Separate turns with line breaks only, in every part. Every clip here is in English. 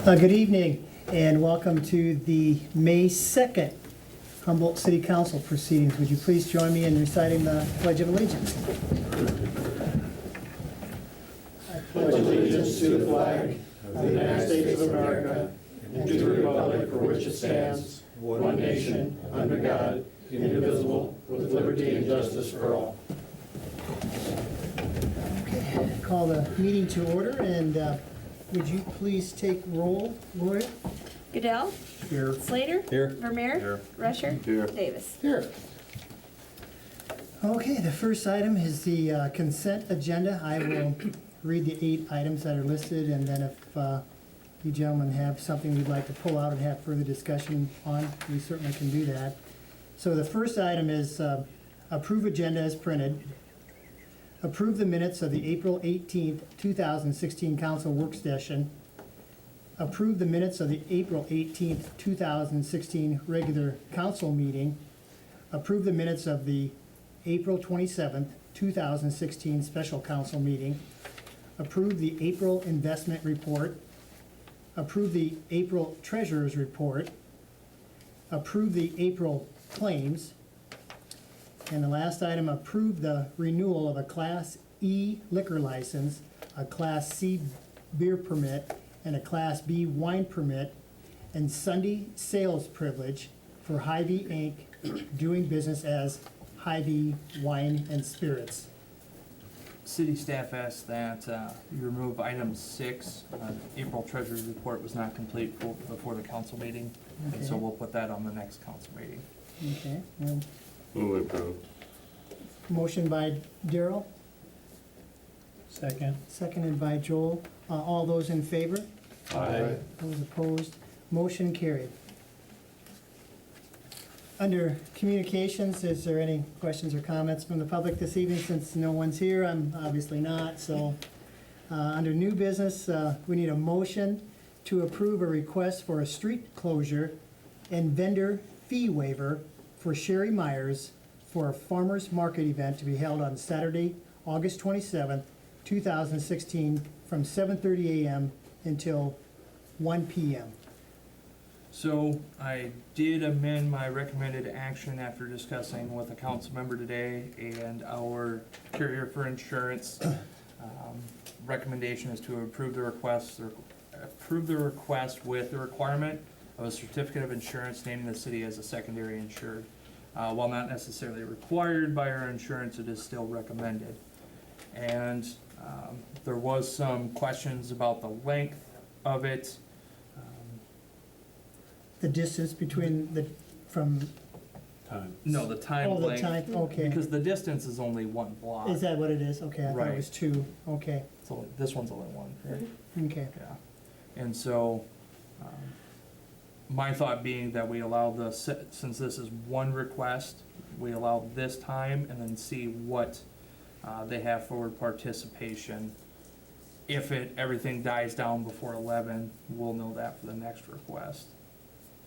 Good evening and welcome to the May 2nd Humboldt City Council proceedings. Would you please join me in reciting the Pledge of Allegiance?
I pledge allegiance to the flag of the United States of America and to the republic for which it stands, one nation, under God, indivisible, with liberty and justice for all.
Call the meeting to order, and would you please take roll, Gloria?
Goodell?
Here.
Slater?
Here.
Vermeer?
Here.
Rusher?
Here.
Davis?
Here. Okay, the first item is the consent agenda. I will read the 8 items that are listed, and then if you gentlemen have something you'd like to pull out and have further discussion on, we certainly can do that. So the first item is approve agenda as printed. Approve the minutes of the April 18th, 2016 council work session. Approve the minutes of the April 18th, 2016 regular council meeting. Approve the minutes of the April 27th, 2016 special council meeting. Approve the April investment report. Approve the April treasurer's report. Approve the April claims. And the last item, approve the renewal of a Class E liquor license, a Class C beer permit, and a Class B wine permit, and Sunday sales privilege for Hy-Vee Inc., doing business as Hy-Vee Wine and Spirits.
City staff asked that you remove item 6. April treasurer's report was not complete before the council meeting, and so
Okay.
we'll put that on the next council meeting.
Okay, well,
Move approved.
motion by Daryl,
Second.
seconded by Joel. All those in favor?
Aye.
Those opposed? Motion carried. Under communications, is there any questions or comments from the public this evening? Since no one's here, I'm obviously not, so. Under new business, we need a motion to approve a request for a street closure and vendor fee waiver for Sherry Myers for a farmer's market event to be held on Saturday, August 27th, 2016, from 7:30 a.m. until 1 p.m.
So I did amend my recommended action after discussing with a council member today, and our carrier for insurance recommendation is to approve the request with the requirement of a certificate of insurance naming the city as a secondary insured. While not necessarily required by our insurance, it is still recommended. And there was some questions about the length of it.
The distance between from,
No, the time
oh, the
length.
time, okay.
Because the distance is only 1 block.
Is that what it is? Okay, I thought it
Right.
was 2, okay,
So this one's only 1, right?
okay.
Yeah. And so, my thought being that we allow since this is one request, we allow this time and then see what they have for participation. If everything dies down before 11, we'll know that for the next request.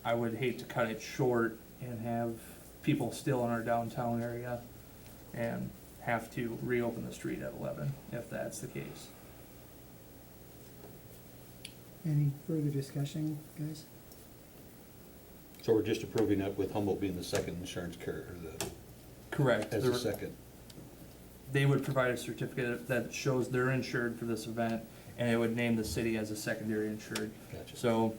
I would hate to cut it short and have people still in our downtown area and have to reopen the street at 11, if that's the case.
Any further discussion, guys?
So we're just approving that with Humboldt being the second insurance carrier,
Correct.
as the second.
They would provide a certificate that shows they're insured for this event, and it would name the city as a secondary insured.
Gotcha.
So,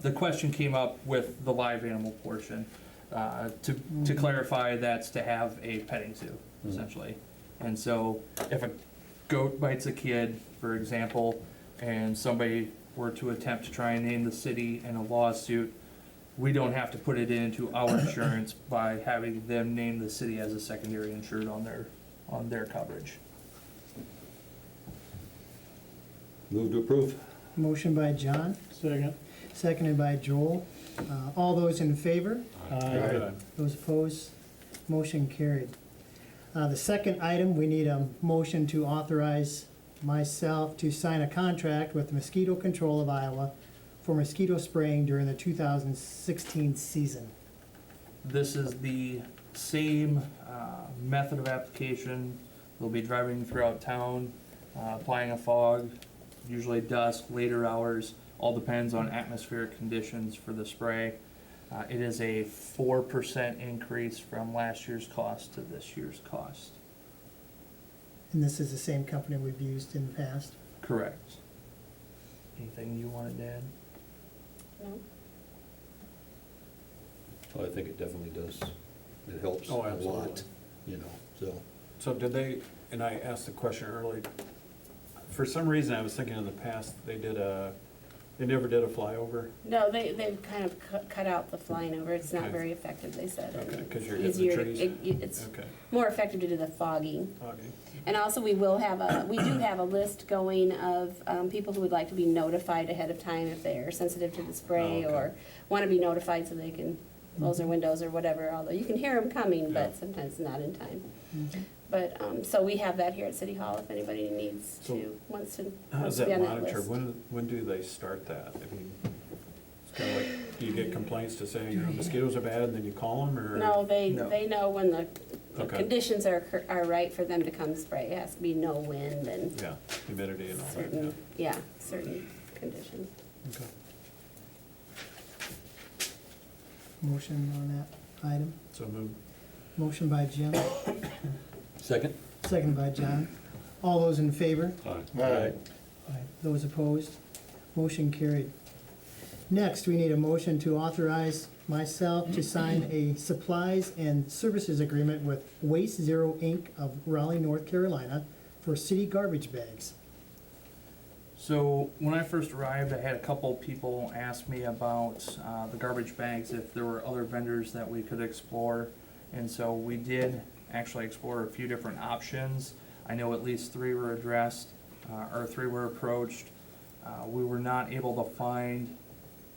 the question came up with the live animal portion. To clarify, that's to have a petting zoo, essentially. And so, if a goat bites a kid, for example, and somebody were to attempt to try and name the city in a lawsuit, we don't have to put it into our insurance by having them name the city as a secondary insured on their coverage.
Move to approve.
Motion by John,
Second.
seconded by Joel. All those in favor?
Aye.
Those opposed? Motion carried. The second item, we need a motion to authorize myself to sign a contract with Mosquito Control of Iowa for mosquito spraying during the 2016 season.
This is the same method of application. They'll be driving throughout town, applying a fog, usually dusk, later hours, All depends on atmospheric conditions for the spray. It is a 4% increase from last year's cost to this year's cost.
And this is the same company we've used in the past?
Correct. Anything you wanted to add?
No?
Well, I think it definitely does. It helps a
Oh,
lot,
absolutely.
you know, so.
So did they, and I asked the question early, for some reason I was thinking in the past, they never did a flyover?
No, they've kind of cut out the flying over. It's not
Okay.
very effective, they said.
Okay,
and
'cause you're
it's
hitting the
easier to-
trees?
It's
Okay,
more effective to do the fogging.
okay.
And also, we do have a list going of people who would like to be notified ahead of time if they're sensitive to the spray
Oh, okay.
or want to be notified so they can close their windows or whatever, although you can hear them coming,
Yeah.
but sometimes not in time. But, so we have that here at City Hall if anybody needs
So
wants
How
to
does
be
that
on that
monitor?
list.
When do they start that? I mean, it's kind of like, do you get complaints to say, you know, mosquitoes are bad, and then you call them, or?
No, they
No.
know when the
Okay.
conditions are right for them to come spray. It has to be no wind and
Yeah, humidity and all that, yeah.
certain conditions.
Okay.
Motion on that item?
So move.
Motion by Jim,
Second?
second by John. All those in favor?
Aye.
Those opposed? Motion carried. Next, we need a motion to authorize myself to sign a supplies and services agreement with Waste Zero Inc. of Raleigh, North Carolina for city garbage bags.
So when I first arrived, I had a couple people ask me about the garbage bags, if there were other vendors that we could explore. And so we did actually explore a few different options. I know at least 3 were addressed, or 3 were approached. We were not able to find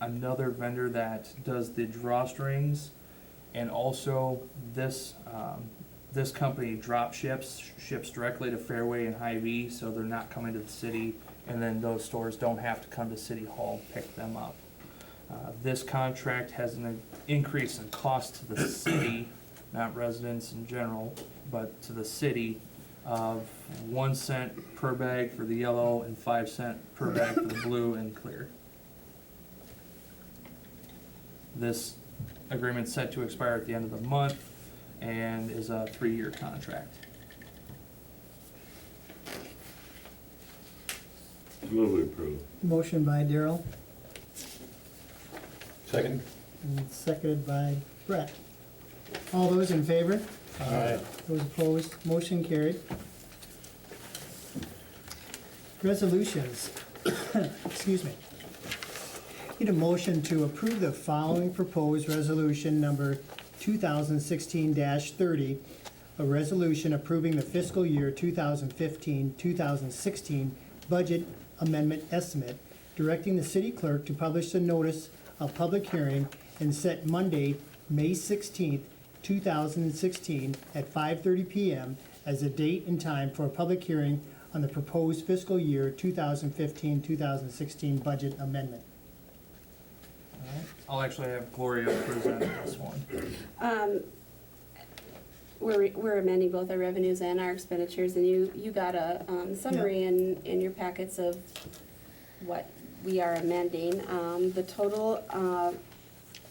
another vendor that does the drawstrings. And also this company ships directly to Fairway and Hy-Vee, so they're not coming to the city. And then those stores don't have to come to City Hall to pick them up. This contract has an increase in cost to the city, not residents in general, but to the city of 1 cent per bag for the yellow and 5 cent per bag for the blue and clear. This agreement's set to expire at the end of the month and is a 3-year contract.
Move we approve.
Motion by Daryl,
Second?
and seconded by Brett. All those in favor?
Aye.
Those opposed? Motion carried. Resolutions. Excuse me. Need a motion to approve the following proposed resolution number 2016-30, a resolution approving the fiscal year 2015-2016 budget amendment estimate, directing the city clerk to publish the notice of public hearing and set Monday, May 16th, 2016 at 5:30 PM as a date and time for a public hearing on the proposed fiscal year 2015-2016 budget amendment. All right.
I'll actually have Gloria present this one.
We're amending both our revenues and our expenditures, and you got a summary in your packets of what we are amending. The total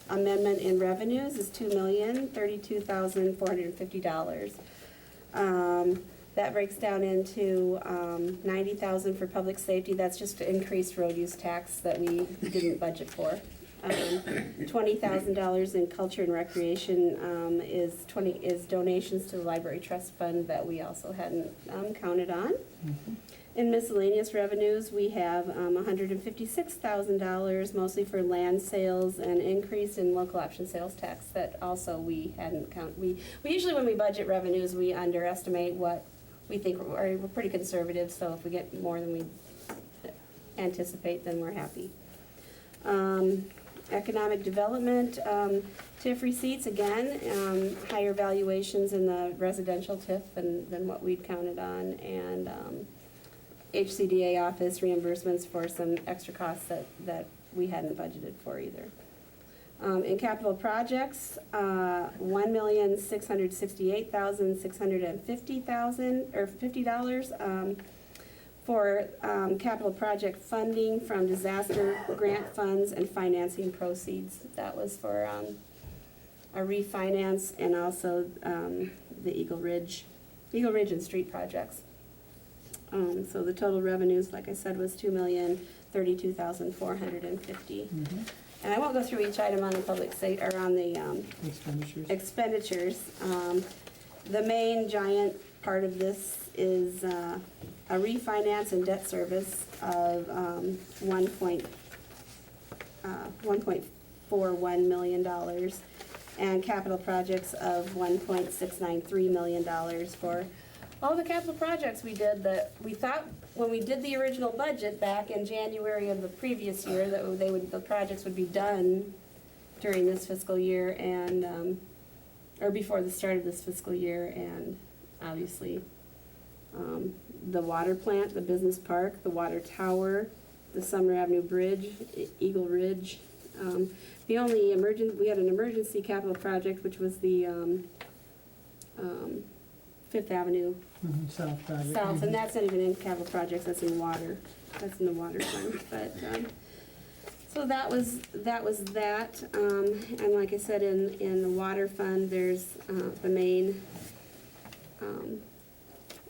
amendment in revenues is $2,032,450. That breaks down into $90,000 for public safety. That's just increased road use tax that we didn't budget for. $20,000 in culture and recreation is donations to the library trust fund that we also hadn't counted on. In miscellaneous revenues, we have $156,000, mostly for land sales, and increase in local option sales tax that also we hadn't counted. We usually, when we budget revenues, we underestimate what we think, we're pretty conservative, so if we get more than we anticipate, then we're happy. Economic development, TIF receipts, again, higher valuations in the residential TIF than what we'd counted on, and HCDA office reimbursements for some extra costs that we hadn't budgeted for either. In capital projects, $1,668,650 $50. for capital project funding from disaster grant funds and financing proceeds. That was for a refinance and also the Eagle Ridge and street projects. So the total revenues, like I said, was $2,032,450. And I won't go through each item on the or on the expenditures. The main giant part of this is a refinance and debt service of $1.41 million and capital projects of $1.693 million for all the capital projects we did that we thought when we did the original budget back in January of the previous year that the projects would be done during this fiscal year and or before the start of this fiscal year, and obviously the water plant, the business park, the water tower, the Sumner Avenue Bridge, Eagle Ridge. We had an emergency capital project, which was the Fifth Avenue
South project.
South, and that's not even in capital projects, that's in water, that's in the water fund, but, so that was that, and like I said, in the water fund, there's, the main,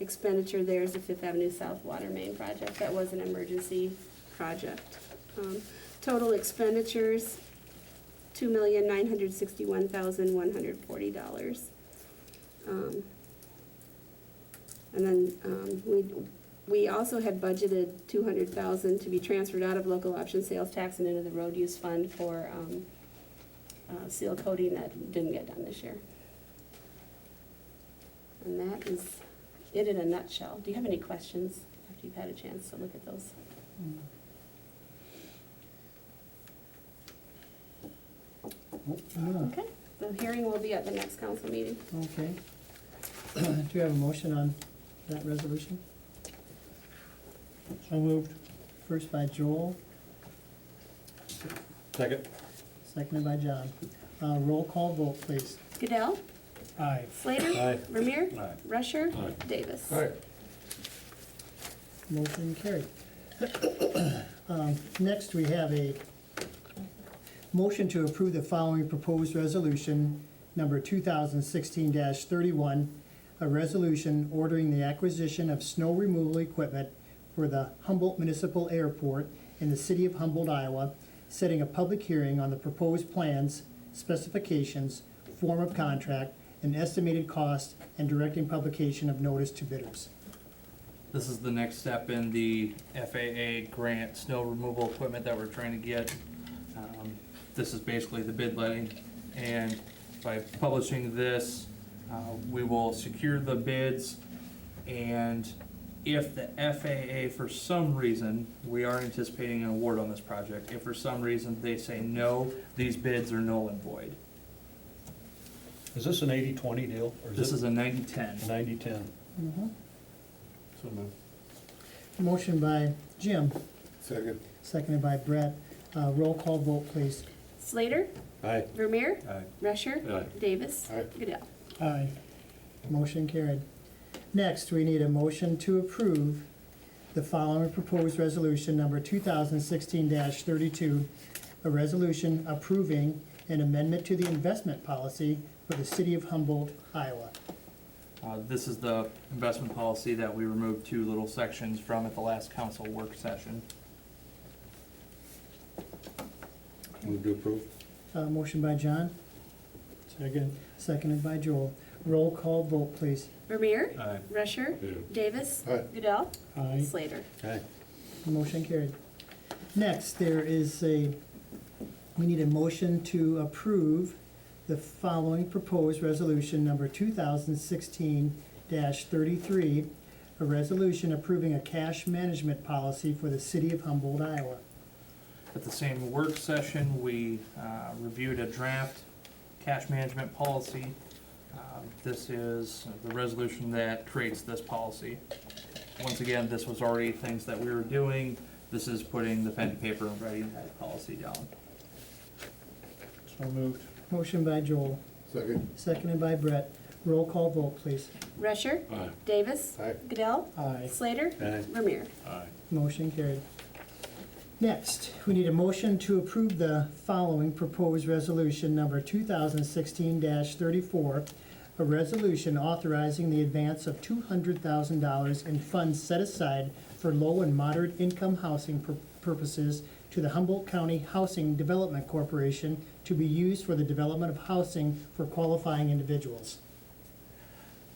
expenditure there is the Fifth Avenue South Water Main project, that was an emergency project. Total expenditures, $2,961,140. And then we also had budgeted $200,000 to be transferred out of local option sales tax and into the road use fund for seal coating that didn't get done this year. And that is it in a nutshell. Do you have any questions after you've had a chance to look at those?
No.
Okay, the hearing will be at the next council meeting.
Okay. Do you have a motion on that resolution?
So moved.
First by Joel,
Second?
seconded by John. Roll call vote, please.
Goodell,
Aye.
Slater,
Aye.
Vermeer,
Aye.
Rusher,
Aye.
Davis.
Motion carried. Next, we have a motion to approve the following proposed resolution, number 2016-31, a resolution ordering the acquisition of snow removal equipment for the Humboldt Municipal Airport in the city of Humboldt, Iowa, setting a public hearing on the proposed plans, specifications, form of contract, and estimated cost, and directing publication of notice to bidders.
This is the next step in the FAA grant snow removal equipment that we're trying to get. This is basically the bid letting, and by publishing this, we will secure the bids, and if the FAA, for some reason, we are anticipating an award on this project, if for some reason they say no, these bids are null and void.
Is this an 80-20 deal? Or
This is
it
a 90-10.
90-10?
So moved.
Motion by Jim,
Second.
seconded by Brett. Roll call vote, please.
Slater,
Aye.
Vermeer,
Aye.
Rusher,
Aye.
Davis,
Aye.
Goodell.
Aye. Motion carried. Next, we need a motion to approve the following proposed resolution, number 2016-32, a resolution approving an amendment to the investment policy for the city of Humboldt, Iowa.
This is the investment policy that we removed two little sections from at the last council work session.
Move to approve?
Motion by John,
Second.
seconded by Joel. Roll call vote, please.
Vermeer,
Aye.
Rusher, Davis,
Aye.
Goodell,
Aye.
Slater.
Aye.
Motion carried. Next, we need a motion to approve the following proposed resolution, number 2016-33, a resolution approving a cash management policy for the city of Humboldt, Iowa.
At the same work session, we reviewed a draft cash management policy. This is the resolution that creates this policy. Once again, this was already things that we were doing. This is putting the pen to paper and writing that policy down.
So moved.
Motion by Joel,
Second.
seconded by Brett. Roll call vote, please.
Rusher.
Aye.
Davis.
Aye.
Goodell.
Aye.
Slater.
Aye.
Vermeer.
Aye.
Motion carried. Next, we need a motion to approve the following proposed resolution number 2016-34, a resolution authorizing the advance of $200,000 in funds set aside for low and moderate income housing purposes to the Humboldt County Housing Development Corporation to be used for the development of housing for qualifying individuals.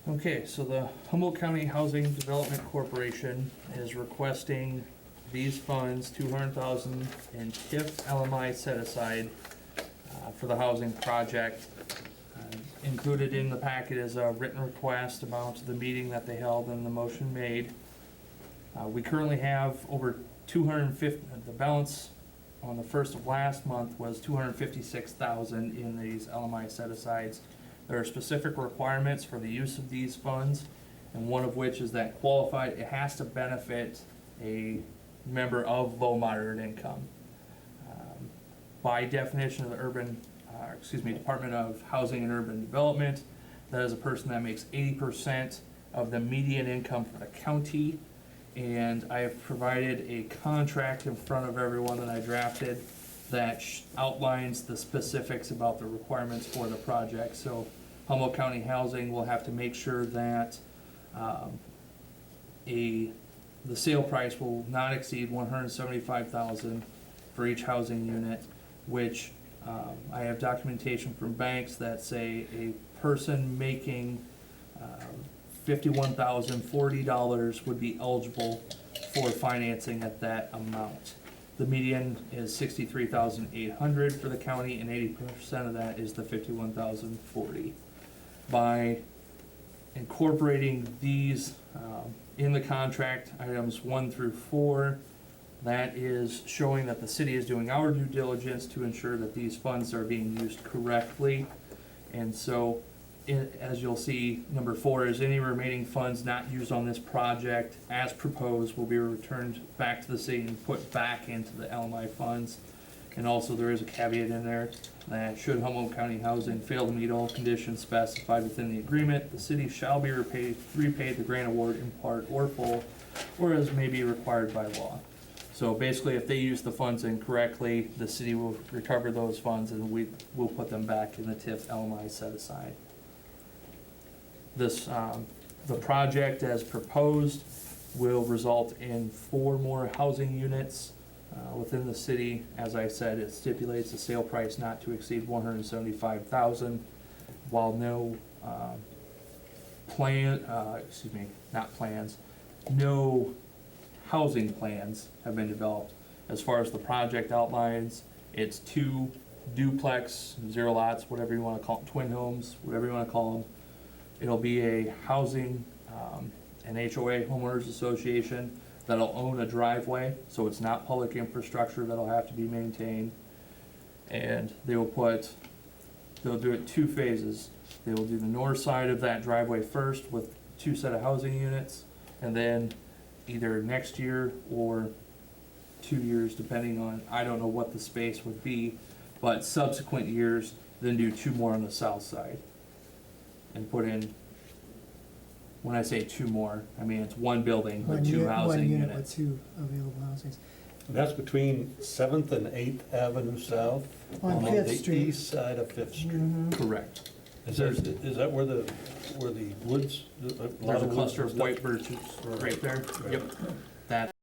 Okay, so the Humboldt County Housing Development Corporation is requesting these funds, $200,000 in TIF LMI set aside for the housing project. Included in the packet is a written request about the meeting that they held and the motion made. We currently have over 250, the balance on the first of last month was 256,000 in these LMI set-asides. There are specific requirements for the use of these funds, and one of which is that it has to benefit a member of low moderate income. By definition of the Department of Housing and Urban Development, that is a person that makes 80% of the median income for the county. And I have provided a contract in front of everyone that I drafted that outlines the specifics about the requirements for the project. So Humboldt County Housing will have to make sure that the sale price will not exceed $175,000 for each housing unit, which I have documentation from banks that say a person making $51,040 would be eligible for financing at that amount. The median is $63,800 for the county, and 80% of that is the $51,040. By incorporating these in the contract, items 1 through 4, that is showing that the city is doing our due diligence to ensure that these funds are being used correctly. And so, as you'll see, number 4 is any remaining funds not used on this project as proposed will be returned back to the city and put back into the LMI funds. And also there is a caveat in there that should Humboldt County Housing fail to meet all conditions specified within the agreement, the city shall be repaid the grant award in part or full, or as may be required by law. So basically, if they use the funds incorrectly, the city will recover those funds and we will put them back in the TIF LMI set aside. This, the project as proposed will result in 4 more housing units within the city. As I said, it stipulates a sale price not to exceed $175,000, while no no housing plans have been developed. As far as the project outlines, it's 2 duplex, 0 lots, whatever you want to call them, twin homes, whatever you want to call them. It'll be a housing, an HOA, homeowners association, that'll own a driveway, so it's not public infrastructure that'll have to be maintained. And they'll do it 2 phases. They will do the north side of that driveway first with 2 set of housing units, and then either next year or 2 years, depending on, I don't know what the space would be, but subsequent years, then do 2 more on the south side. And put in, when I say 2 more, I mean it's 1 building with 2 housing
One unit with
units.
2 available housings.
That's between 7th and 8th Avenue South?
On Fifth
the
Street.
east side of 5th Street.
Mhm.
Correct.
Is that where the woods?
There's a cluster of white birches right there. Yep. That